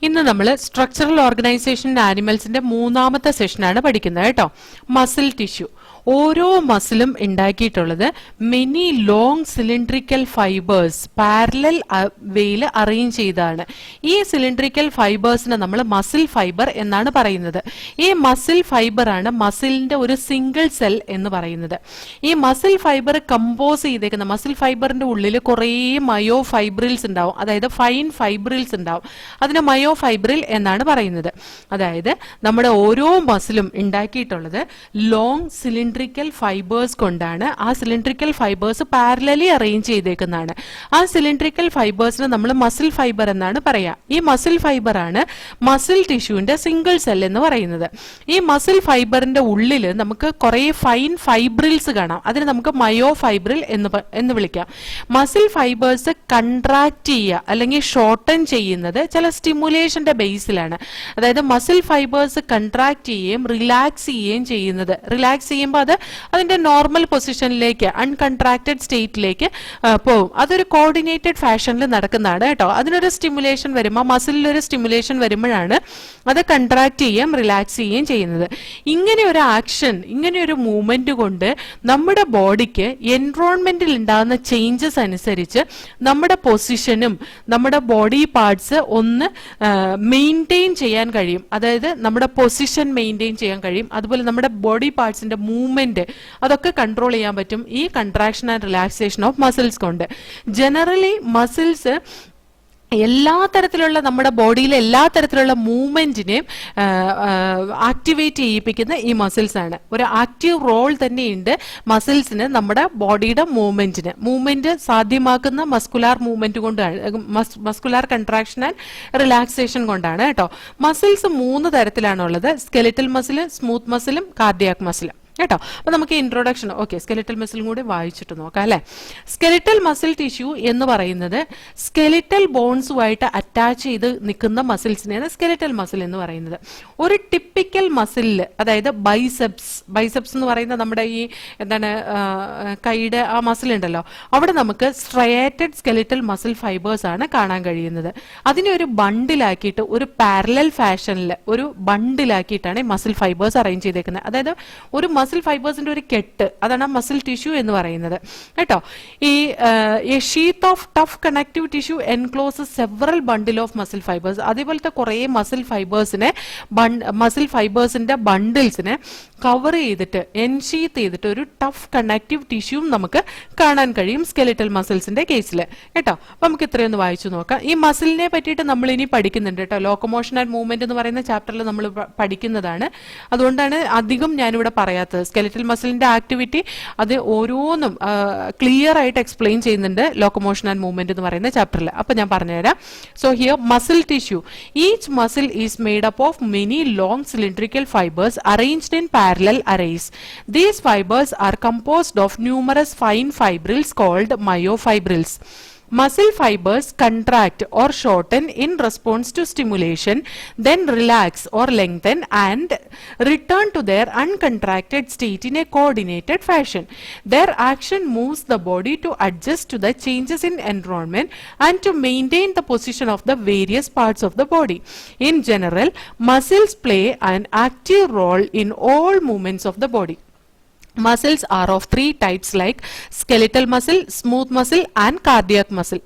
ഇന്ന് നമ്മൾ structural organisation ആനിമൽസിന്റെ മൂന്നാമത്തെ സെഷനാണ് പഠിക്കുന്നത് കേട്ടോ. Muscle tissue. ഓരോ മസിലും ഉണ്ടാക്കിയിട്ടുള്ളത് many long cylindrical fibres parallel വേയിൽ അറേഞ്ച് ചെയ്താണ്. ഈ സിലിണ്ട്രിക്കൽ ഫൈബേഴ്സിനെ നമ്മൾ മസിൽ ഫൈബർ എന്നാണ് പറയുന്നത്. ഈ മസിൽ ഫൈബർ ആണ് മസിലിന്റെ ഒരു സിംഗിൾ സെൽ എന്ന് പറയുന്നത്. ഈ മസിൽ ഫൈബർ കമ്പോസ് ചെയ്തേക്കുന്ന മസിൽ ഫൈബറിന്റെ ഉള്ളിൽ കുറേ മയോ ഫൈബ്രിൽസ് ഉണ്ടാവും, അതായത് ഫൈൻ ഫൈബ്രിൽസ് ഉണ്ടാവും. അതിന് മയോ ഫൈബ്രിൽ എന്നാണ് പറയുന്നത്. അതായത് നമ്മുടെ ഓരോ മസിലും ഉണ്ടാക്കിയിട്ടുള്ളത് ലോങ് സിലിണ്ട്രിക്കൽ ഫൈബേഴ്സ് കൊണ്ടാണ്. ആ സിലിണ്ട്രിക്കൽ ഫൈബേഴ്സ് പാരലലി അറേഞ്ച് ചെയ്തേക്കുന്നതാണ്. ആ സിലിണ്ട്രിക്കൽ ഫൈബേഴ്സിന് നമ്മൾ മസിൽ ഫൈബർ എന്നാണ് പറയാ. ഈ മസിൽ ഫൈബർ ആണ് മസിൽ ടിഷ്യൂവിന്റെ സിംഗിൾ സെൽ എന്ന് പറയുന്നത്. ഈ മസിൽ ഫൈബറിന്റെ ഉള്ളിൽ നമുക്ക് കുറെ ഫൈൻ ഫൈബ്രിൽസ് കാണാം. അതിന് നമുക്ക് മയോ ഫൈബ്രിൽ എന്ന് വിളിക്കാം. മസിൽ ഫൈബേഴ്സ് കൺട്രാക്ട് ചെയ്യുക അല്ലെങ്കിൽ ഷോർട്ടൻ ചെയ്യുന്നത് ചില സ്റ്റിമുലേഷന്റെ ബേസിലാണ്. അതായത് മസിൽ ഫൈബേഴ്സ് കൺട്രാക്ട് ചെയ്യുകയും റിലാക്സ് ചെയ്യുകയും ചെയ്യുന്നത്. റിലാക്സ് ചെയ്യുമ്പോൾ അത് അതിന്റെ നോർമൽ പൊസിഷനിലേക്ക് അൺകൺട്രാക്റ്റഡ് സ്റ്റേറ്റിലേക്ക് പോകും. അതൊരു കോർഡിനേറ്റഡ് ഫാഷനിൽ നടക്കുന്നതാണ് കേട്ടോ. അതിനൊരു സ്റ്റിമുലേഷൻ വരുമ്പോൾ മസിലിലൊരു സ്റ്റിമുലേഷൻ വരുമ്പോഴാണ് അത് കൺട്രാക്ട് ചെയ്യുകയും റിലാക്സ് ചെയ്യുകയും ചെയ്യുന്നത്. ഇങ്ങനെ ഒരു ആക്ഷൻ, ഇങ്ങനെ ഒരു മൂവ്മെന്റ് കൊണ്ട് നമ്മുടെ ബോഡിക്ക് എൻവയോൺമെന്റിൽ ഉണ്ടാകുന്ന ചേഞ്ചസ് അനുസരിച്ച് നമ്മുടെ പൊസിഷനും നമ്മുടെ ബോഡി പാർട്സ് ഒന്ന് മെയിൻറ്റെയിൻ ചെയ്യാൻ കഴിയും. അതായത് നമ്മുടെ പൊസിഷൻ മെയിൻറ്റെയിൻ ചെയ്യാൻ കഴിയും. അതുപോലെ നമ്മുടെ ബോഡി പാർട്സിന്റെ മൂവ്മെന്റ് അതൊക്കെ കൺട്രോൾ ചെയ്യാൻ പറ്റും ഈ contraction and relaxation of muscles കൊണ്ട്. ജനറലി മസിൽസ് എല്ലാ തരത്തിലുള്ള നമ്മുടെ ബോഡിയിലെ എല്ലാ തരത്തിലുള്ള മൂവ്മെന്റിനെയും ആക്ടിവേറ്റ് ചെയ്യിപ്പിക്കുന്ന ഈ മസിൽസ് ആണ്. ഒരു ആക്റ്റീവ് റോൾ തന്നെയുണ്ട് മസിൽസിന് നമ്മുടെ ബോഡിയുടെ മൂവ്മെന്റ് സാധ്യമാക്കുന്ന മസ്കുലാർ മൂവ്മെന്റ് കൊണ്ടാണ്, മസ്കുലാർ കൺട്രാക്ഷൻ ആൻഡ് റിലാക്സേഷൻ കൊണ്ടാണ് കേട്ടോ. മസിൽസ് 3 തരത്തിലാണുള്ളത്: സ്കെലിറ്റൽ മസിൽ, സ്മൂത്ത് മസിലും കാർഡിയാക് മസിലും കേട്ടോ. അപ്പൊ നമുക്ക് ഇൻട്രൊഡക്ഷൻ സ്കെലിറ്റൽ മസിലും കൂടി വായിച്ചിട്ട് നോക്കാം അല്ലെ. സ്കെലിറ്റൽ മസിൽ ടിഷ്യൂ എന്ന് പറയുന്നത് സ്കെലിറ്റൽ ബോൺസുമായിട്ട് അറ്റാച്ച് ചെയ്ത് നിൽക്കുന്ന മസിൽസിനെയാണ് സ്കെലിറ്റൽ മസിൽ എന്ന് പറയുന്നത്. ഒരു ടിപ്പിക്കൽ മസിലിൽ, അതായത് ബൈസെപ്സ് എന്ന് പറയുന്ന നമ്മുടെ ഈ കൈയുടെ ആ മസിൽ ഉണ്ടല്ലോ, അവിടെ നമുക്ക് സ്ട്രയേറ്റഡ് സ്കെലിറ്റൽ മസിൽ ഫൈബേഴ്സ് ആണ് കാണാൻ കഴിയുന്നത്. അതിനെ ഒരു ബണ്ടിലാക്കിയിട്ട് ഒരു പാരലൽ ഫാഷനിൽ ഒരു ബണ്ടിലാക്കിയിട്ടാണ് ഈ മസിൽ ഫൈബേഴ്സ് അറേഞ്ച് ചെയ്തേക്കുന്നത്. അതായത് ഒരു മസിൽ ഫൈബേഴ്സിന്റെ ഒരു കെട്ട്, അതാണ് മസിൽ ടിഷ്യൂ എന്ന് പറയുന്നത് കേട്ടോ. ഈ sheath of tough connective tissue encloses several bundle of muscle fibres. അതേപോലത്തെ കുറെ മസിൽ ഫൈബേഴ്സിന്റെ ബണ്ടിൽസിനെ കവർ ചെയ്തിട്ട് എൻഷീത്ത് ചെയ്തിട്ട് ഒരു ടഫ് കണക്റ്റീവ് ടിഷ്യൂ നമുക്ക് കാണാൻ കഴിയും സ്കെലിറ്റൽ മസിൽസിന്റെ കേസിൽ കേട്ടോ. അപ്പൊ നമുക്ക് ഇത്രയൊന്ന് വായിച്ചു നോക്കാം. ഈ മസിലിനെ പറ്റിയിട്ട് നമ്മൾ ഇനി പഠിക്കുന്നുണ്ട് കേട്ടോ. ലോക്കോമോഷൻ ആൻഡ് മൂവ്മെന്റ് എന്ന് പറയുന്ന ചാപ്റ്ററിൽ നമ്മൾ പഠിക്കുന്നതാണ്. അതുകൊണ്ടാണ് അധികം ഞാനിവിടെ പറയാത്തത്. സ്കെലിറ്റൽ മസിലിന്റെ ആക്ടിവിറ്റി അത് ഓരോന്നും ക്ലിയർ ആയിട്ട് എക്സ്പ്ലെയിൻ ചെയ്യുന്നുണ്ട് ലോക്കോമോഷൻ ആൻഡ് മൂവ്മെന്റ് എന്ന് പറയുന്ന ചാപ്റ്ററിൽ. അപ്പൊ ഞാൻ പറഞ്ഞുതരാം. So here muscle tissue. Each muscle is made up of many long cylindrical fibres arranged in parallel arrays. These fibers are composed of numerous fine fibrils called myofibrils. Muscle fibers contract or shorten in response to stimulation, then relax or lengthen and return to their uncontracted state in a coordinated fashion. Their action moves the body to adjust to the changes in environment and to maintain the position of the various parts of the body. In general, muscles play an active role in all movements of the body. Muscles are of 3 types like skeletal muscle, smooth muscle and cardiac muscle.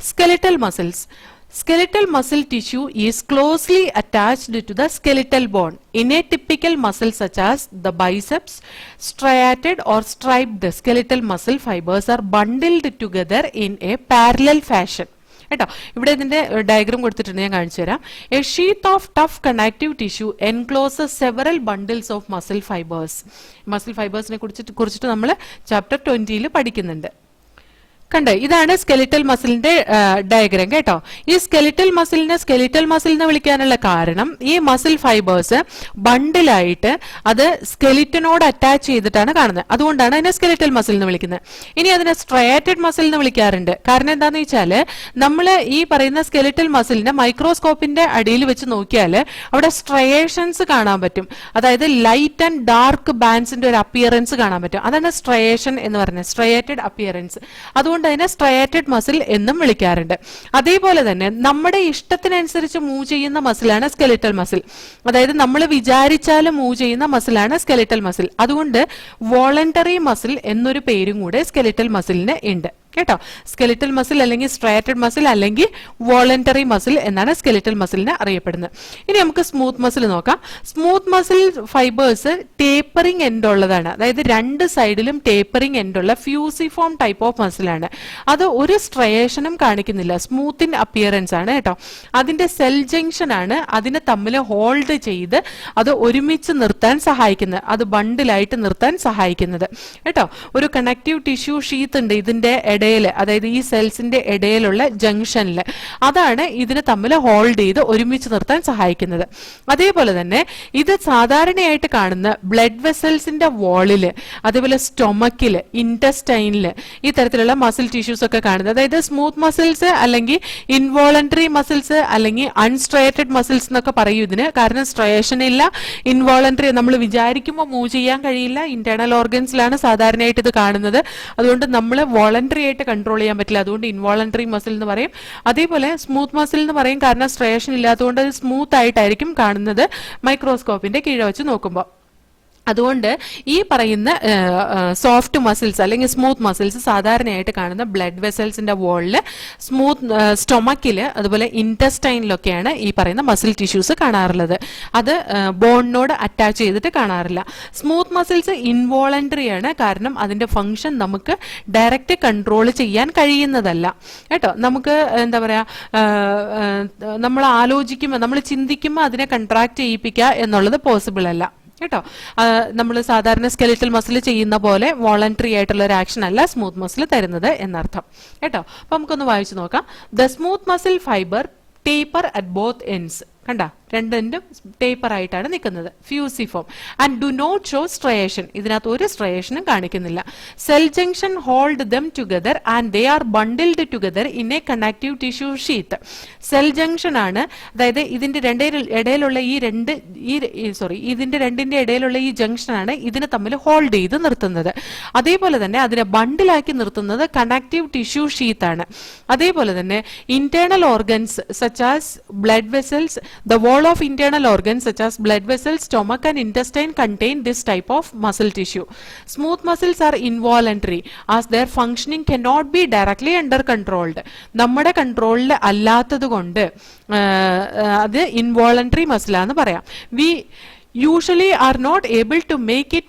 Skeletal muscles. Skeletal muscle tissue is closely attached to the skeletal bone. In a typical muscle such as the biceps, striated or striped skeletal muscle fibers are bundled together in a parallel fashion. കേട്ടോ. ഇവിടെ ഇതിന്റെ diagram കൊടുത്തിട്ടുണ്ട്, ഞാൻ കാണിച്ചു തരാം. A sheath of tough connective tissue encloses several bundles of muscle fibres. Muscle ഫൈബേഴ്സിനെ കുറിച്ചിട്ട് നമ്മൾ ചാപ്റ്റർ 20 പഠിക്കുന്നുണ്ട്. കണ്ടേ, ഇതാണ് സ്കെലിറ്റൽ മസിലിന്റെ ഡയഗ്രാം കേട്ടോ. ഈ സ്കെലിറ്റൽ മസിൽ എന്ന് വിളിക്കാനുള്ള കാരണം ഈ മസിൽ ഫൈബേഴ്സ് ബണ്ടിലായിട്ട് അത് സ്കെലിറ്റനോട് അറ്റാച്ച് ചെയ്തിട്ടാണ് കാണുന്നത്. അതുകൊണ്ടാണ് അതിനെ സ്കെലിറ്റൽ മസിൽ എന്ന് വിളിക്കുന്നത്. ഇനി അതിനെ സ്ട്രയേറ്റഡ് മസിൽ എന്ന് വിളിക്കാറുണ്ട്. കാരണം എന്താന്ന് വെച്ചാൽ നമ്മൾ ഈ പറയുന്ന സ്കെലിറ്റൽ മസിലിനെ മൈക്രോസ്കോപ്പിന്റെ അടിയിൽ വെച്ച് നോക്കിയാൽ അവിടെ സ്ട്രയേഷൻസ് കാണാൻ പറ്റും. അതായത് ലൈറ്റ് ആൻഡ് ഡാർക്ക് ബാൻഡ്സിന്റെ ഒരു അപ്പിയറൻസ് കാണാൻ പറ്റും. അതാണ് സ്ട്രയേഷൻ എന്ന് പറയുന്നത്, സ്ട്രയേറ്റഡ് അപ്പിയറൻസ്. അതുകൊണ്ട് അതുകൊണ്ട് അതിനെ സ്ട്രയാറ്റഡ് മസിൽ എന്നും വിളിക്കാറുണ്ട്. അതേപോലെ തന്നെ നമ്മുടെ ഇഷ്ടത്തിനനുസരിച്ച് മൂവ് ചെയ്യുന്ന മസിലാണ് സ്കെലിറ്റൽ മസിൽ. അതായത് നമ്മൾ വിചാരിച്ചാൽ മൂവ് ചെയ്യുന്ന മസിലാണ് സ്കെലിറ്റൽ മസിൽ. അതുകൊണ്ട് വോളണ്ടറി മസിൽ എന്നൊരു പേരും കൂടെ സ്കെലിറ്റൽ മസിലിന് ഉണ്ട് കേട്ടോ. സ്കെലിറ്റൽ മസിൽ അല്ലെങ്കിൽ സ്ട്രയാറ്റഡ് മസിൽ അല്ലെങ്കിൽ വോളണ്ടറി മസിൽ എന്നാണ് സ്കെലിറ്റൽ മസിലിന് അറിയപ്പെടുന്നത്. ഇനി നമുക്ക് സ്മൂത്ത് മസിൽ നോക്കാം. Smooth muscle fibres tapering end ഉള്ളതാണ്. അതായത് രണ്ട് സൈഡിലും ടേപ്പറിംഗ് എൻഡ് ഉള്ള ഫ്യൂസിഫോം ടൈപ്പ് ഓഫ് മസിലാണ്. അത് ഒരു സ്ട്രയേഷനും കാണിക്കുന്നില്ല, സ്മൂത്ത് ഇൻ അപ്പിയറൻസ് ആണ് കേട്ടോ. അതിന്റെ സെൽ ജംഗ്ഷൻ ആണ് അതിനെ തമ്മിൽ ഹോൾഡ് ചെയ്ത് അത് ഒരുമിച്ച് നിർത്താൻ സഹായിക്കുന്നത്, അത് ബണ്ടിലായിട്ട് നിർത്താൻ സഹായിക്കുന്നത് കേട്ടോ. ഒരു കണക്റ്റീവ് ടിഷ്യൂ ഷീത്ത് ഉണ്ട് ഇതിന്റെ ഇടയിൽ, അതായത് ഈ സെൽസിന്റെ ഇടയിലുള്ള ജംഗ്ഷനിൽ, അതാണ് ഇതിനെ തമ്മിൽ ഹോൾഡ് ചെയ്ത് ഒരുമിച്ച് നിർത്താൻ സഹായിക്കുന്നത്. അതേപോലെ തന്നെ ഇത് സാധാരണയായിട്ട് കാണുന്ന ബ്ലഡ് വെസൽസിന്റെ വാളില്, അതേപോലെ സ്റ്റൊമക്കില്, ഇന്റസ്റ്റൈനില് ഈ തരത്തിലുള്ള മസിൽ ടിഷ്യൂസ് ഒക്കെ കാണുന്നത്. അതായത് സ്മൂത്ത് മസിൽസ് അല്ലെങ്കിൽ ഇൻവോളണ്ടറി മസിൽസ് അല്ലെങ്കിൽ അൺസ്ട്രയേറ്റഡ് മസിൽസ് എന്നൊക്കെ പറയും ഇതിന്. കാരണം സ്ട്രയേഷൻ ഇല്ല, ഇൻവോളണ്ടറി നമ്മൾ വിചാരിക്കുമ്പോൾ മൂവ് ചെയ്യാൻ കഴിയില്ല, ഇന്റേണൽ ഓർഗൻസിലാണ് സാധാരണയായിട്ട് ഇത് കാണുന്നത്. അതുകൊണ്ട് നമ്മൾ വോളണ്ടറി ആയിട്ട് കൺട്രോൾ ചെയ്യാൻ പറ്റില്ല, അതുകൊണ്ട് ഇൻവോളണ്ടറി മസിൽ എന്ന് പറയും. അതേപോലെ സ്മൂത്ത് മസിൽ എന്ന് പറയും, കാരണം സ്ട്രയേഷൻ ഇല്ലാത്തതുകൊണ്ട് അത് സ്മൂത്ത് ആയിട്ടായിരിക്കും കാണുന്നത് മൈക്രോസ്കോപ്പിന്റെ കീഴെ വെച്ച് നോക്കുമ്പോൾ. അതുകൊണ്ട് ഈ പറയുന്ന സോഫ്റ്റ് മസിൽസ് അല്ലെങ്കിൽ സ്മൂത്ത് മസിൽസ് സാധാരണയായിട്ട് കാണുന്ന ബ്ലഡ് വെസൽസിന്റെ വോളില്, സ്മൂത്ത് സ്റ്റൊമക്കില്, അതുപോലെ ഇന്റസ്റ്റൈനിലൊക്കെയാണ് ഈ പറയുന്ന മസിൽ ടിഷ്യൂസ് കാണാറുള്ളത്. അത് ബോണിനോട് അറ്റാച്ച് ചെയ്തിട്ട് കാണാറില്ല. സ്മൂത്ത് മസിൽസ് ഇൻവോളണ്ടറി ആണ്, കാരണം അതിന്റെ ഫംഗ്ഷൻ നമുക്ക് ഡയറക്റ്റ് കൺട്രോൾ ചെയ്യാൻ കഴിയുന്നതല്ല കേട്ടോ. നമുക്ക് എന്താ പറയാ, നമ്മൾ ആലോചിക്കുമ്പോൾ, നമ്മൾ ചിന്തിക്കുമ്പോൾ അതിനെ കൺട്രാക്ട് ചെയ്യിപ്പിക്കുക എന്നുള്ളത് പോസിബിൾ അല്ല കേട്ടോ. നമ്മൾ സാധാരണ സ്കെലിറ്റൽ മസിൽ ചെയ്യുന്ന പോലെ വോളണ്ടറി ആയിട്ടുള്ള ഒരു ആക്ഷൻ അല്ല സ്മൂത്ത് മസിൽ തരുന്നത് എന്നർത്ഥം കേട്ടോ. അപ്പൊ നമുക്കൊന്ന് വായിച്ചു നോക്കാം. The smooth muscle fiber taper at both ends. കണ്ട, രണ്ടും ടേപ്പർ ആയിട്ടാണ് നിൽക്കുന്നത്, fusiform, and do not show striation. ഇതിനകത്ത് ഒരു സ്ട്രയേഷനും കാണിക്കുന്നില്ല. Cell junction hold them together and they are bundled together in a connective tissue sheet. Cell junction ആണ്, അതായത് ഇതിന്റെ ഇടയിലുള്ള ഇതിന്റെ രണ്ടിന്റെ ഇടയിലുള്ള ഈ ജംഗ്ഷൻ ആണ് ഇതിനെ തമ്മിൽ ഹോൾഡ് ചെയ്ത് നിർത്തുന്നത്. അതേപോലെ തന്നെ അതിനെ ബണ്ടിലാക്കി നിർത്തുന്നത് കണക്റ്റീവ് ടിഷ്യൂ ഷീത്ത് ആണ്. അതേപോലെ തന്നെ internal organs such as blood vessels, the wall of internal organs such as blood vessels, stomach and intestine contain this type of muscle tissue. Smooth muscles are involuntary as their functioning cannot be directly under controlled. നമ്മുടെ കൺട്രോളിൽ അല്ലാത്തത് കൊണ്ട് അത് involuntary മസിലാന്ന് പറയാം. We usually are not able to make it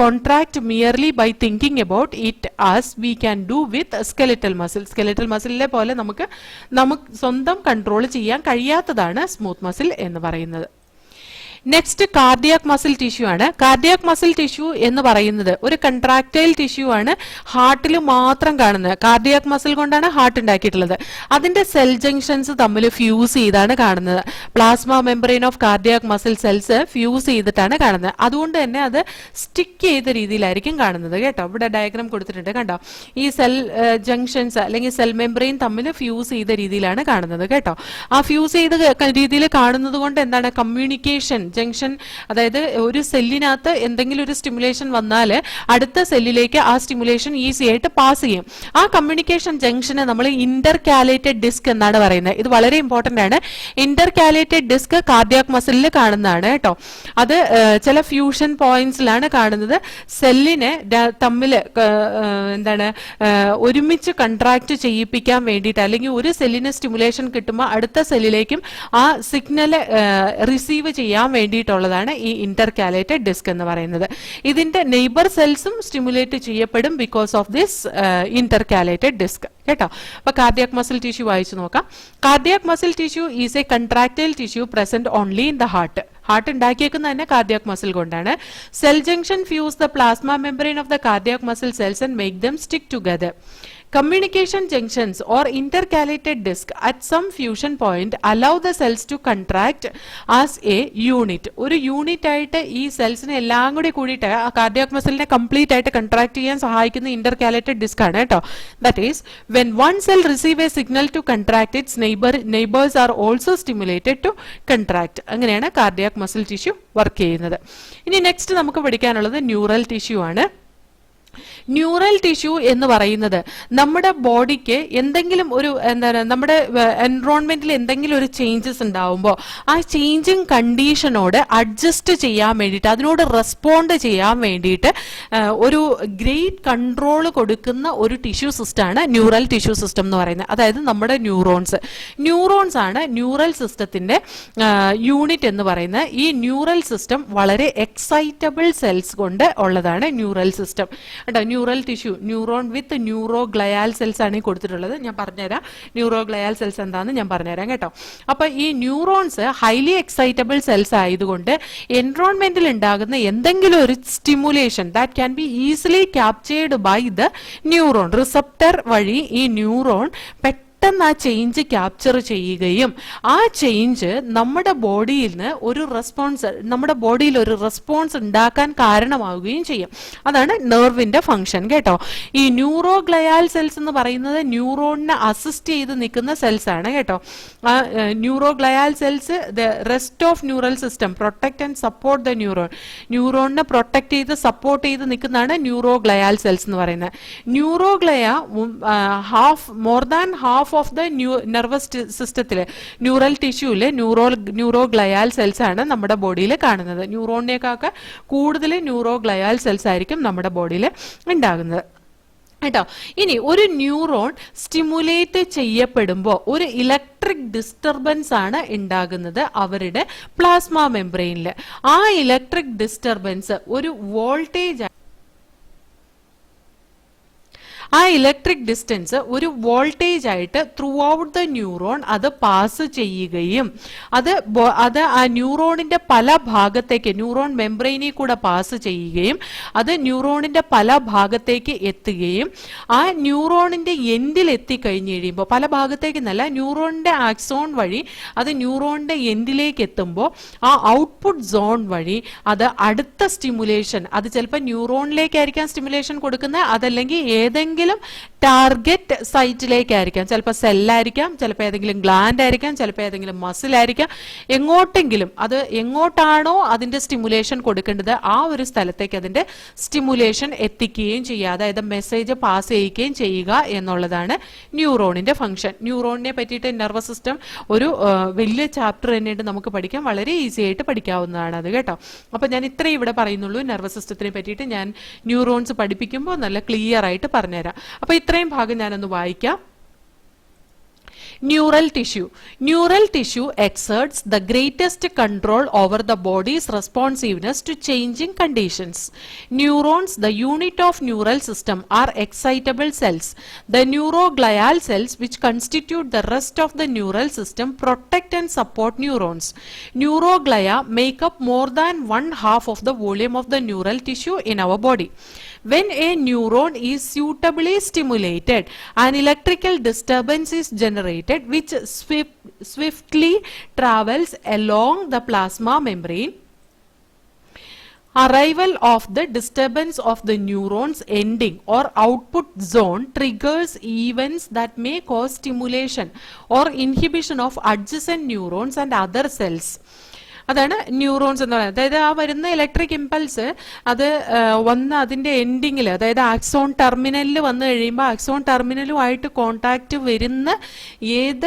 contract merely by thinking about it as we can do with skeletal muscle. skeletal muscle പോലെ നമുക്ക് സ്വന്തം control ചെയ്യാൻ കഴിയാത്തതാണ് സ്മൂത്ത് മസിൽ എന്ന് പറയുന്നത്. നെക്സ്റ്റ് കാർഡിയാക് മസിൽ ടിഷ്യൂ ആണ്. Cardiac muscle tissue എന്ന് പറയുന്നത് ഒരു കൺട്രാക്ടൈൽ ടിഷ്യൂ ആണ്, ഹാർട്ടിൽ മാത്രം കാണുന്നത്. കാർഡിയാക് മസിൽ കൊണ്ടാണ് ഹാർട്ട് ഉണ്ടാക്കിയിട്ടുള്ളത്. അതിന്റെ സെൽ ജംഗ്ഷൻസ് തമ്മിൽ ഫ്യൂസ് ചെയ്താണ് കാണുന്നത്. Plasma membrane of cardiac muscle cells fuse ചെയ്തിട്ടാണ് കാണുന്നത്. അതുകൊണ്ട് തന്നെ അത് സ്റ്റിക്ക് ചെയ്ത രീതിയിലായിരിക്കും കാണുന്നത് കേട്ടോ. ഇവിടെ ഡയഗ്രാം കൊടുത്തിട്ടുണ്ട്, കണ്ടോ? ഈ സെൽ ജംഗ്ഷൻസ് അല്ലെങ്കിൽ സെൽ മെംബ്രെയിൻ തമ്മിൽ ഫ്യൂസ് ചെയ്ത രീതിയിലാണ് കാണുന്നത് കേട്ടോ. ആ ഫ്യൂസ് ചെയ്ത രീതിയിൽ കാണുന്നത് കൊണ്ട് എന്താണ്, കമ്മ്യൂണിക്കേഷൻ ജംഗ്ഷൻ, അതായത് ഒരു സെല്ലിനകത്ത് എന്തെങ്കിലും ഒരു സ്റ്റിമുലേഷൻ വന്നാൽ അടുത്ത സെല്ലിലേക്ക് ആ സ്റ്റിമുലേഷൻ ഈസി ആയിട്ട് പാസ് ചെയ്യും. ആ കമ്മ്യൂണിക്കേഷൻ ജംഗ്ഷനെ നമ്മൾ ഇന്റർകാലേറ്റഡ് ഡിസ്ക് എന്നാണ് പറയുന്നത്. ഇത് വളരെ ഇമ്പോർട്ടന്റ് ആണ്. ഇന്റർകാലേറ്റഡ് ഡിസ്ക് കാർഡിയാക് മസിലിൽ കാണുന്നതാണ് കേട്ടോ. അത് ചില ഫ്യൂഷൻ പോയിന്റ്സിലാണ് കാണുന്നത്. സെല്ലിനെ തമ്മിൽ എന്താണ് ഒരുമിച്ച് കൺട്രാക്ട് ചെയ്യിപ്പിക്കാൻ വേണ്ടിയിട്ട്, അല്ലെങ്കിൽ ഒരു സെല്ലിന് സ്റ്റിമുലേഷൻ കിട്ടുമ്പോൾ അടുത്ത സെല്ലിലേക്കും ആ സിഗ്നൽ റിസീവ് ചെയ്യാൻ വേണ്ടിയിട്ടുള്ളതാണ് ഈ ഇന്റർകാലേറ്റഡ് ഡിസ്ക് എന്ന് പറയുന്നത്. ഇതിന്റെ നെയ്ബർ സെൽസും സ്റ്റിമുലേറ്റ് ചെയ്യപ്പെടും because of this intercalated disc കേട്ടോ. അപ്പൊ കാർഡിയാക് മസിൽ ടിഷ്യൂ വായിച്ചു നോക്കാം. Cardiac muscle tissue is a contractile tissue present only in the heart. Heart ഉണ്ടാക്കിയേക്കുന്നത് തന്നെ കാർഡിയാക് മസിൽ കൊണ്ടാണ്. Cell junction fuse the plasma membrane of the cardiac muscle cells and make them stick together. Communication junctions or intercalated disc at some fusion point allow the cells to contract as a unit. ഒരു unit ആയിട്ട് ഈ സെൽസിനെ എല്ലാം കൂടി കൂടിയിട്ട് ആ cardiac മസിലിനെ complete ആയിട്ട് contract ചെയ്യാൻ സഹായിക്കുന്ന ഇന്റർകാലേറ്റഡ് ഡിസ്ക് ആണ് കേട്ടോ. That is when one cell receive a signal to contract, its neighbors are also stimulated to contract. അങ്ങനെയാണ് കാർഡിയാക് മസിൽ ടിഷ്യൂ വർക്ക് ചെയ്യുന്നത്. ഇനി നെക്സ്റ്റ് നമുക്ക് പഠിക്കാനുള്ളത് ന്യൂറൽ ടിഷ്യൂ ആണ്. ന്യൂറൽ ടിഷ്യൂ എന്ന് പറയുന്നത് നമ്മുടെ ബോഡിക്ക് എന്തെങ്കിലും ഒരു നമ്മുടെ എൻവറോൺമെന്റിൽ എന്തെങ്കിലും ഒരു ചേഞ്ചസ് ഉണ്ടാവുമ്പോൾ ആ ചേഞ്ചിങ് കണ്ടീഷനോട് അഡ്ജസ്റ്റ് ചെയ്യാൻ വേണ്ടിയിട്ട്, അതിനോട് റെസ്പോണ്ട് ചെയ്യാൻ വേണ്ടിയിട്ട് ഒരു ഗ്രേറ്റ് കൺട്രോൾ കൊടുക്കുന്ന ഒരു ടിഷ്യൂ സിസ്റ്റമാണ് ന്യൂറൽ ടിഷ്യൂ സിസ്റ്റം എന്ന് പറയുന്നത്. അതായത് നമ്മുടെ ന്യൂറോൺസ് ആണ് ന്യൂറൽ സിസ്റ്റത്തിന്റെ യൂണിറ്റ് എന്ന് പറയുന്നത്. ഈ ന്യൂറൽ സിസ്റ്റം വളരെ എക്സൈറ്റബിൾ സെൽസ് കൊണ്ട് ഉള്ളതാണ് ന്യൂറൽ സിസ്റ്റം കേട്ടോ. ന്യൂറൽ ടിഷ്യൂ, ന്യൂറോൺ വിത്ത് ന്യൂറോഗ്ലയാൽ സെൽസ് ആണ് ഈ കൊടുത്തിട്ടുള്ളത്. ഞാൻ പറഞ്ഞുതരാം ന്യൂറോഗ്ലയാൽ സെൽസ് എന്താണെന്ന് ഞാൻ പറഞ്ഞുതരാം കേട്ടോ. അപ്പൊ ഈ ന്യൂറോൺസ് ഹൈലി എക്സൈറ്റബിൾ സെൽസ് ആയതുകൊണ്ട് എൻവറോൺമെന്റിൽ ഉണ്ടാകുന്ന എന്തെങ്കിലും ഒരു stimulation that can be easily captured by the neuron, receptor വഴി ഈ ന്യൂറോൺ പെട്ടെന്ന് ആ ചേഞ്ച് ക്യാപ്ചർ ചെയ്യുകയും ആ ചേഞ്ച് നമ്മുടെ ബോഡിയിൽ നിന്ന് നമ്മുടെ ബോഡിയിൽ ഒരു റെസ്പോൺസ് ഉണ്ടാക്കാൻ കാരണമാവുകയും ചെയ്യും. അതാണ് നെർവിന്റെ ഫംഗ്ഷൻ കേട്ടോ. ഈ ന്യൂറോഗ്ലയാൽ സെൽസ് എന്ന് പറയുന്നത് ന്യൂറോണിനെ അസിസ്റ്റ് ചെയ്ത് നിൽക്കുന്ന സെൽസ് ആണ് കേട്ടോ. Neuroglial cells the rest of neural system protect and support the ന്യൂറോണിനെ പ്രൊട്ടക്ട് ചെയ്ത് സപ്പോർട്ട് ചെയ്ത് നിൽക്കുന്നതാണ് ന്യൂറോഗ്ലയാൽ സെൽസ് എന്ന് പറയുന്നത്. Neuroglia more than half of the nervous സിസ്റ്റത്തില്, ന്യൂറൽ ടിഷ്യൂല് ന്യൂറോഗ്ലയാൽ സെൽസ് ആണ് നമ്മുടെ ബോഡിയിൽ കാണുന്നത്. ന്യൂറോണിനേക്കാൾ കൂടുതൽ ന്യൂറോഗ്ലയാൽ സെൽസ് ആയിരിക്കും നമ്മുടെ ബോഡിയിൽ ഉണ്ടാകുന്നത് കേട്ടോ. ഇനി ഒരു ന്യൂറോൺ സ്റ്റിമുലേറ്റ് ചെയ്യപ്പെടുമ്പോൾ ഒരു ഇലക്ട്രിക് ഡിസ്റ്റർബൻസ് ആണ് ഉണ്ടാകുന്നത് അവരുടെ പ്ലാസ്മ മെംബ്രെയിനിൽ. ആ ഇലക്ട്രിക് ഡിസ്റ്റർബൻസ് ഒരു വോൾട്ടേജ് ഒരു വോൾട്ടേജ് ആയിട്ട് ത്രൂ ഔട്ട് ദ ന്യൂറോൺ അത് പാസ് ചെയ്യുകയും അത് ആ ന്യൂറോണിന്റെ പല ഭാഗത്തേക്ക്, ന്യൂറോൺ മെംബ്രെയിനിൽ കൂടെ പാസ് ചെയ്യുകയും അത് ന്യൂറോണിന്റെ പല ഭാഗത്തേക്ക് എത്തുകയും ആ ന്യൂറോണിന്റെ എൻഡിൽ എത്തിക്കഴിഞ്ഞ് കഴിയുമ്പോൾ, പല ഭാഗത്തേക്ക് എന്നല്ല, ന്യൂറോണിന്റെ ആക്സോൺ വഴി അത് ന്യൂറോണിന്റെ എൻഡിലേക്ക് എത്തുമ്പോൾ ആ ഔട്ട്പുട്ട് സോൺ വഴി അത് അടുത്ത സ്റ്റിമുലേഷൻ, അത് ചിലപ്പോൾ ന്യൂറോണിലേക്കായിരിക്കാം സ്റ്റിമുലേഷൻ കൊടുക്കുന്നത്, അതല്ലെങ്കിൽ ഏതെങ്കിലും ടാർഗറ്റ് സൈറ്റിലേക്കായിരിക്കാം. ചിലപ്പോൾ സെല്ലായിരിക്കാം, ചിലപ്പോൾ ഏതെങ്കിലും ഗ്ലാൻഡ് ആയിരിക്കാം, ചിലപ്പോൾ ഏതെങ്കിലും മസിൽ ആയിരിക്കാം. എങ്ങോട്ടെങ്കിലും അത് എങ്ങോട്ടാണോ അതിന്റെ സ്റ്റിമുലേഷൻ കൊടുക്കേണ്ടത് ആ ഒരു സ്ഥലത്തേക്ക് അതിന്റെ സ്റ്റിമുലേഷൻ എത്തിക്കുകയും ചെയ്യുക, അതായത് മെസ്സേജ് പാസ് ചെയ്യിക്കുകയും ചെയ്യുക എന്നുള്ളതാണ് ന്യൂറോണിന്റെ ഫംഗ്ഷൻ. ന്യൂറോണിനെ പറ്റിയിട്ട് നെർവസ് സിസ്റ്റം ഒരു വലിയ ചാപ്റ്റർ തന്നെയായിട്ട് നമുക്ക് പഠിക്കാം, വളരെ ഈസി ആയിട്ട് പഠിക്കാവുന്നതാണ് അത് കേട്ടോ. അപ്പൊ ഞാൻ ഇത്രയും ഇവിടെ പറയുന്നുള്ളൂ. നെർവസ് സിസ്റ്റത്തിനെ പറ്റിയിട്ട് ഞാൻ ന്യൂറോൺസ് പഠിപ്പിക്കുമ്പോൾ നല്ല ക്ലിയർ ആയിട്ട് പറഞ്ഞുതരാം. അപ്പൊ ഇത്രയും ഭാഗം ഞാനൊന്ന് വായിക്കാം. Neural tissue exerts the greatest control over the body's responsiveness to changing conditions. Neurons, the unit of neural system, are excitable cells. The neuroglial cells, which constitute the rest of the neural system, protect and support neurons. Neuroglia make up more than 1/2 of the volume of the neural tissue in our body. When a neuron is suitably stimulated, an electrical disturbance is generated which swiftly travels along the plasma membrane. Arrival of the disturbance of the neuron's ending or output zone triggers events that may cause stimulation or inhibition of adjacent neurons and other cells. അതാണ് neurons എന്ന് പറയുന്നത്. അതായത് ആ വരുന്ന electric impulse അത് വന്ന് അതിന്റെ എൻഡിങ്ങിൽ, അതായത് ആക്സോൺ ടെർമിനലിൽ വന്നു കഴിയുമ്പോൾ ആക്സോൺ ടെർമിനലുമായിട്ട് കോണ്ടാക്ട് വരുന്ന ഏത്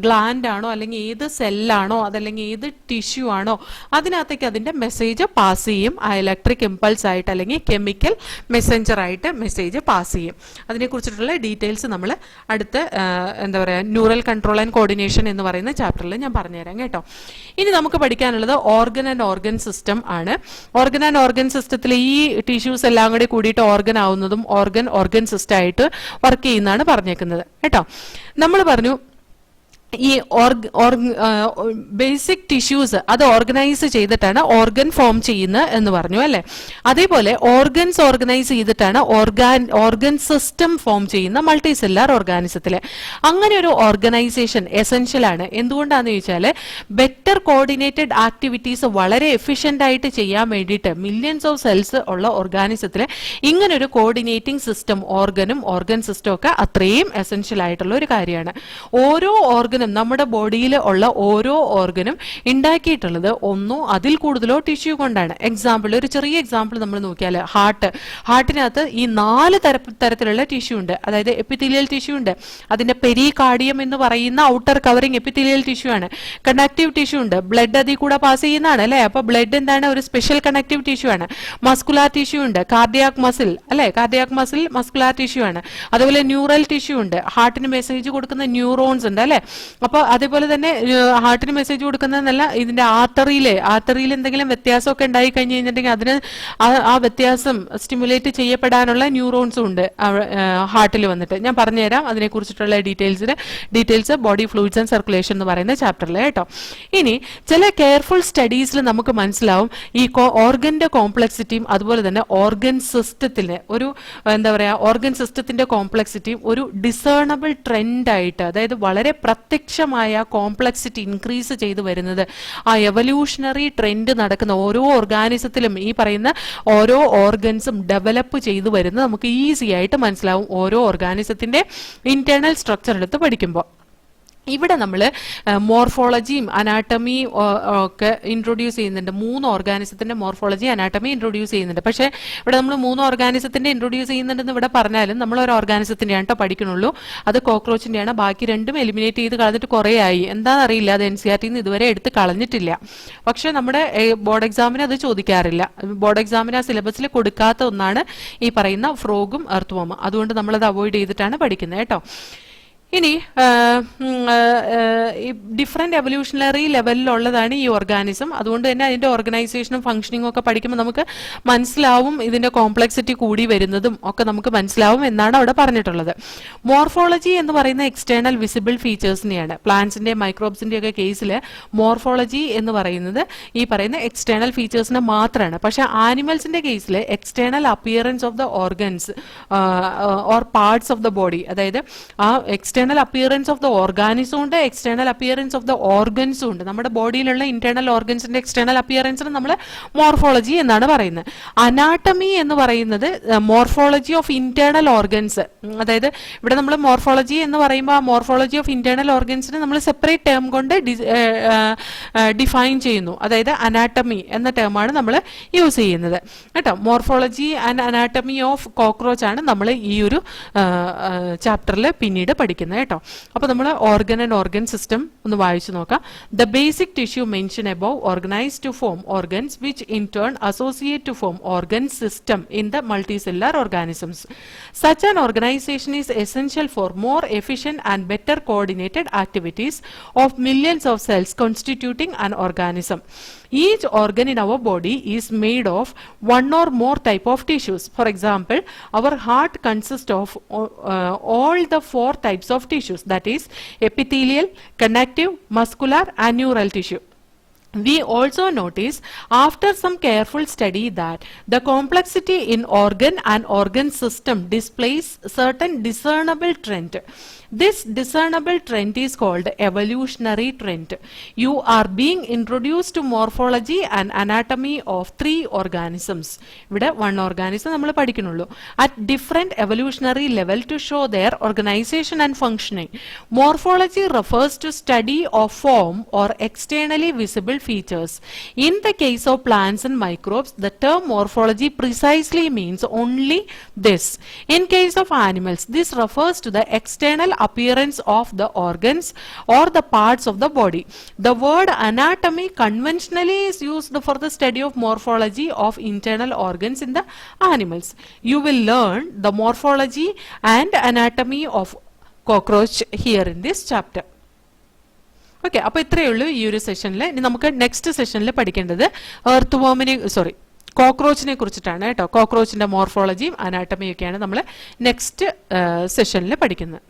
ഗ്ലാൻഡ് ആണോ അല്ലെങ്കിൽ ഏത് സെല്ലാണോ അതല്ലെങ്കിൽ ഏത് ടിഷ്യൂ ആണോ അതിനകത്തേക്ക് അതിന്റെ മെസ്സേജ് പാസ് ചെയ്യും. ആ ഇലക്ട്രിക് ഇമ്പൾസ് ആയിട്ട് അല്ലെങ്കിൽ കെമിക്കൽ മെസ്സഞ്ചർ ആയിട്ട് മെസ്സേജ് പാസ് ചെയ്യും. അതിനെക്കുറിച്ചിട്ടുള്ള ഡീറ്റെയിൽസ് നമ്മൾ അടുത്ത എന്താ പറയുക ന്യൂറൽ കൺട്രോൾ ആൻഡ് കോർഡിനേഷൻ എന്ന് പറയുന്ന ചാപ്റ്ററിൽ ഞാൻ പറഞ്ഞുതരാം കേട്ടോ. ഇനി നമുക്ക് പഠിക്കാനുള്ളത് ഓർഗൻ ആൻഡ് ഓർഗൻ സിസ്റ്റം ആണ്. ഓർഗൻ ആൻഡ് ഓർഗൻ സിസ്റ്റത്തിൽ ഈ ടിഷ്യൂസ് എല്ലാം കൂടി കൂടിയിട്ട് ഓർഗൻ ആവുന്നതും ഓർഗൻ സിസ്റ്റം ആയിട്ട് വർക്ക് ചെയ്യുന്നതാണ് പറഞ്ഞേക്കുന്നത് കേട്ടോ. നമ്മൾ പറഞ്ഞു ഈ ബേസിക് ടിഷ്യൂസ് അത് ഓർഗനൈസ് ചെയ്തിട്ടാണ് ഓർഗൻ ഫോം ചെയ്യുന്നത് എന്ന് പറഞ്ഞു അല്ലെ. അതേപോലെ ഓർഗൻസ് ഓർഗനൈസ് ചെയ്തിട്ടാണ് ഓർഗൻ സിസ്റ്റം ഫോം ചെയ്യുന്ന മൾട്ടി സെല്ലുലാർ ഓർഗാനിസത്തില്. അങ്ങനെ ഒരു ഓർഗനൈസേഷൻ എസെൻഷ്യൽ ആണ്. എന്തുകൊണ്ടാന്ന് ചോദിച്ചാൽ ബെറ്റർ കോർഡിനേറ്റഡ് ആക്ടിവിറ്റീസ് വളരെ എഫിഷ്യന്റ് ആയിട്ട് ചെയ്യാൻ വേണ്ടിയിട്ട് മില്യൺസ് ഓഫ് സെൽസ് ഉള്ള ഓർഗാനിസത്തില് ഇങ്ങനൊരു കോർഡിനേറ്റിംഗ് സിസ്റ്റം, ഓർഗനും ഓർഗൻ സിസ്റ്റം ഒക്കെ അത്രയും എസെൻഷ്യൽ ആയിട്ടുള്ള ഒരു കാര്യമാണ്. ഓരോ ഓർഗൻ ഓർഗനും നമ്മുടെ ബോഡിയിൽ ഉള്ള ഓരോ ഓർഗനും ഉണ്ടാക്കിയിട്ടുള്ളത് ഒന്നോ അതിൽ കൂടുതലോ ടിഷ്യൂ കൊണ്ടാണ്. എക്സാമ്പിൾ, ഒരു ചെറിയ എക്സാമ്പിൾ നമ്മൾ നോക്കിയാൽ ഹാർട്ടിനകത്ത് ഈ 4 തരത്തിലുള്ള ടിഷ്യൂ ഉണ്ട്. അതായത് എപ്പിത്തീലിയൽ ടിഷ്യൂ ഉണ്ട്, അതിന്റെ പെരികാർഡിയം എന്ന് പറയുന്ന ഔട്ടർ കവറിംഗ് എപ്പിത്തീലിയൽ ടിഷ്യൂ ആണ്. കണക്റ്റീവ് ടിഷ്യൂ ഉണ്ട്, ബ്ലഡ് അതിൽ കൂടെ പാസ് ചെയ്യുന്നതാണ് അല്ലെ. അപ്പൊ ബ്ലഡ് എന്താണ്, ഒരു സ്പെഷ്യൽ കണക്റ്റീവ് ടിഷ്യൂ ആണ്. മസ്കുലാർ ടിഷ്യൂ ഉണ്ട്, കാർഡിയാക് മസിൽ അല്ലെ, കാർഡിയാക് മസിൽ മസ്കുലാർ ടിഷ്യൂ ആണ്. അതുപോലെ ന്യൂറൽ ടിഷ്യൂ ഉണ്ട്, ഹാർട്ടിന് മെസ്സേജ് കൊടുക്കുന്ന ന്യൂറോൺസ് ഉണ്ട് അല്ലെ. അപ്പൊ അതേപോലെ തന്നെ ഹാർട്ടിന് മെസ്സേജ് കൊടുക്കുന്നതെന്നല്ല, ഇതിന്റെ ആർട്ടറിയിൽ എന്തെങ്കിലും വ്യത്യാസമൊക്കെ ഉണ്ടായി കഴിഞ്ഞു കഴിഞ്ഞിട്ടുണ്ടെങ്കിൽ അതിന് ആ വ്യത്യാസം സ്റ്റിമുലേറ്റ് ചെയ്യപ്പെടാനുള്ള ന്യൂറോൺസും ഉണ്ട് ഹാർട്ടിൽ വന്നിട്ട്. ഞാൻ പറഞ്ഞുതരാം അതിനെ കുറിച്ചിട്ടുള്ള details body fluids and circulation എന്ന് പറയുന്ന ചാപ്റ്ററിൽ കേട്ടോ. ഇനി ചില കെയർഫുൾ സ്റ്റഡീസിൽ നമുക്ക് മനസ്സിലാവും ഈ ഓർഗന്റെ കോംപ്ലക്സിറ്റിയും അതുപോലെ തന്നെ ഓർഗൻ സിസ്റ്റത്തിന് എന്താ പറയാ, ഓർഗൻ സിസ്റ്റത്തിന്റെ കോംപ്ലക്സിറ്റിയും ഒരു ഡിസേണബിൾ ട്രെൻഡ് ആയിട്ട്, അതായത് വളരെ പ്രത്യക്ഷമായ കോംപ്ലക്സിറ്റി ഇൻക്രീസ് ചെയ്തു വരുന്നത്, ആ എവല്യൂഷണറി ട്രെൻഡ് നടക്കുന്ന ഓരോ ഓർഗാനിസത്തിലും ഈ പറയുന്ന ഓരോ ഓർഗൻസും ഡെവലപ്പ് ചെയ്തു വരുന്നത് നമുക്ക് ഈസി ആയിട്ട് മനസ്സിലാവും ഓരോ ഓർഗാനിസത്തിന്റെ ഇന്റേണൽ സ്ട്രക്ചർ എടുത്ത് പഠിക്കുമ്പോൾ. ഇവിടെ നമ്മൾ മോർഫോളജിയും അനാട്ടമിയും ഒക്കെ ഇൻട്രൊഡ്യൂസ് ചെയ്യുന്നുണ്ട്. 3 ഓർഗാനിസത്തിന്റെ മോർഫോളജി അനാട്ടമി ഇൻട്രൊഡ്യൂസ് ചെയ്യുന്നുണ്ട്. പക്ഷേ ഇവിടെ നമ്മൾ 3 ഓർഗാനിസത്തിന്റെ ഇൻട്രൊഡ്യൂസ് ചെയ്യുന്നുണ്ടെന്ന് ഇവിടെ പറഞ്ഞാലും നമ്മൾ ഒരു ഓർഗാനിസത്തിന്റെയാണ് കേട്ടോ പഠിക്കുന്നുള്ളൂ. അത് കോക്രോച്ചിന്റെയാണ്. ബാക്കി 2 എലിമിനേറ്റ് ചെയ്ത് കളഞ്ഞിട്ട് കുറേ ആയി. എന്താണെന്നറിയില്ല, അത് NCERT ഇതുവരെ എടുത്ത് കളഞ്ഞിട്ടില്ല. പക്ഷെ നമ്മുടെ ബോർഡ് എക്സാമിന് അത് ചോദിക്കാറില്ല. ബോർഡ് എക്സാമിന് ആ സിലബസിൽ കൊടുക്കാത്ത ഒന്നാണ് ഈ പറയുന്ന ഫ്രോഗും എർത്ത്വോമും. അതുകൊണ്ട് നമ്മളത് അവോയ്ഡ് ചെയ്തിട്ടാണ് പഠിക്കുന്നത് കേട്ടോ. ഇനി ഡിഫറെന്റ് എവല്യൂഷണറി ലെവലിലുള്ളതാണ് ഈ ഓർഗാനിസം. അതുകൊണ്ട് തന്നെ അതിന്റെ ഓർഗനൈസേഷനും ഫംഗ്ഷനിങ്ങും ഒക്കെ പഠിക്കുമ്പോൾ നമുക്ക് മനസ്സിലാവും, ഇതിന്റെ കോംപ്ലക്സിറ്റി കൂടി വരുന്നതും ഒക്കെ നമുക്ക് മനസ്സിലാവും എന്നാണ് അവിടെ പറഞ്ഞിട്ടുള്ളത്. മോർഫോളജി എന്ന് പറയുന്ന എക്സ്റ്റേണൽ വിസിബിൾ ഫീച്ചേഴ്സിനെയാണ്. പ്ലാന്റ്സിന്റെ മൈക്രോബ്സിന്റെ ഒക്കെ കേസിൽ മോർഫോളജി എന്ന് പറയുന്നത് ഈ പറയുന്ന എക്സ്റ്റേണൽ ഫീച്ചേഴ്സിനെ മാത്രമാണ്. പക്ഷെ ആനിമൽസിന്റെ കേസിൽ external appearance of the organs or parts of the body, അതായത് ആ എക്സ്റ്റേണൽ അപ്പിയറൻസ് ഓഫ് ദ ഓർഗാനിസും ഉണ്ട്, എക്സ്റ്റേണൽ അപ്പിയറൻസ് ഓഫ് ദ ഓർഗൻസും ഉണ്ട്. നമ്മുടെ ബോഡിയിലുള്ള ഇന്റേണൽ ഓർഗൻസിന്റെ എക്സ്റ്റേണൽ അപ്പിയറൻസിന് നമ്മൾ മോർഫോളജി എന്നാണ് പറയുന്നത്. അനാട്ടമി എന്ന് പറയുന്നത് മോർഫോളജി ഓഫ് ഇന്റേണൽ ഓർഗൻസ്. അതായത് ഇവിടെ നമ്മൾ മോർഫോളജി എന്ന് പറയുമ്പോൾ ആ മോർഫോളജി ഓഫ് ഇന്റേണൽ ഓർഗൻസിന് നമ്മൾ സെപ്പറേറ്റ് ടേം കൊണ്ട് ഡിഫൈൻ ചെയ്യുന്നു. അതായത് അനാട്ടമി എന്ന ടേമാണ് നമ്മൾ യൂസ് ചെയ്യുന്നത് കേട്ടോ. Morphology and anatomy of cockroach ആണ് നമ്മൾ ഈ ഒരു ചാപ്റ്ററിൽ പിന്നീട് പഠിക്കുന്നത് കേട്ടോ. അപ്പൊ നമ്മൾ ഓർഗൻ ആൻഡ് ഓർഗൻ സിസ്റ്റം ഒന്ന് വായിച്ചു നോക്കാം. The basic tissue mention above organise to form organs which in turn associate to form organ system in the multicellular organisms. Such an organisation is essential for more efficient and better coordinated activities of millions of cells constituting an organism. Each organ in our body is made of one or more type of tissues. For example, our heart consists of all the 4 types of tissues, that is epithelial, connective, muscular and neural tissue. We also notice after some careful study that the complexity in organ and organ system displays certain discernible trend. This discernible trend is called evolutionary trend. You are being introduced to morphology and anatomy of 3 organisms. ഇവിടെ 1 organism നമ്മൾ പഠിക്കുന്നുള്ളൂ. At different evolutionary level to show their organization and functioning. Morphology refers to study of form or externally visible features. In the case of plants and microbes, the term morphology precisely means only this. In case of animals, this refers to the external appearance of the organs or the parts of the body. The word anatomy conventionally is used for the study of morphology of internal organs in the animals. You will learn the morphology and anatomy of cockroach here in this chapter. Okay, അപ്പോൾ ഇത്രയേ ഉള്ളൂ ഈ ഒരു സെഷനിൽ. ഇനി നമുക്ക് next സെഷനിൽ പഠിക്കേണ്ടത് കോക്രോച്ചിനെ കുറിച്ചിട്ടാണ് കേട്ടോ. കോക്രോച്ചിന്റെ മോർഫോളജിയും അനാട്ടമിയും ഒക്കെയാണ് നമ്മൾ നെക്സ്റ്റ് സെഷനിൽ പഠിക്കുന്നത്.